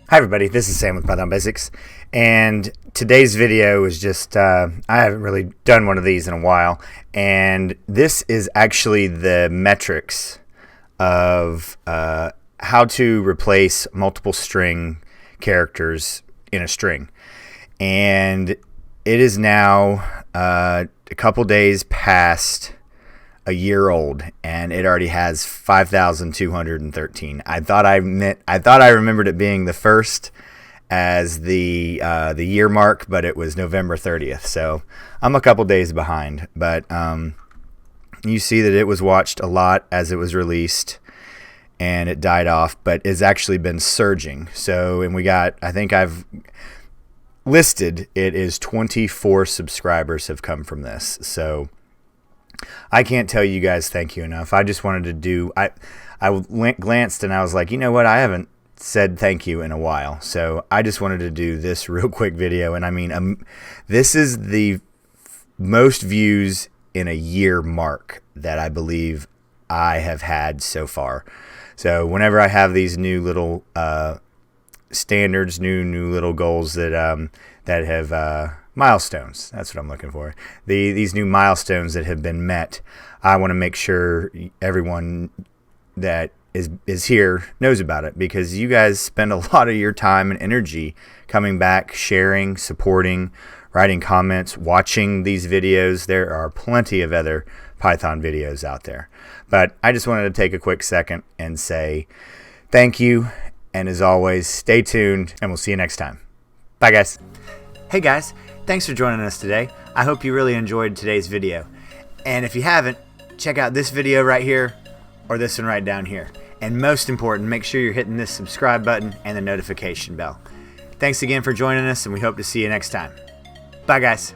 Hi everybody, this is Sam with Python Basics, and today's video is just, I haven't really done one of these in a while, and this is actually the metrics of how to replace multiple string characters in a string. And it is now a couple days past a year old, and it already has 5,213. I thought I remembered it being the first as the year mark, but it was November 30th. So I'm a couple days behind, but you see that it was watched a lot as it was released, and it died off, but it's actually been surging. So, and we got, I think I've listed it is 24 subscribers have come from this. So I can't tell you guys thank you enough. I just wanted to do, I glanced and I was like, you know what, I haven't said thank you in a while. So I just wanted to do this real quick video. And I mean, this is the most views in a year mark that I believe I have had so far. So whenever I have these new little standards, new little goals that have milestones, that's what I'm looking for. These new milestones that have been met, I want to make sure everyone that is here knows about it, because you guys spend a lot of your time and energy coming back, sharing, supporting, writing comments, watching these videos. There are plenty of other Python videos out there, but I just wanted to take a quick second and say thank you. And as always, stay tuned, and we'll see you next time. Bye, guys. Hey, guys. Thanks for joining us today. I hope you really enjoyed today's video. And if you haven't, check out this video right here or this one right down here. And most important, make sure you're hitting this subscribe button and the notification bell. Thanks again for joining us, and we hope to see you next time. Bye, guys.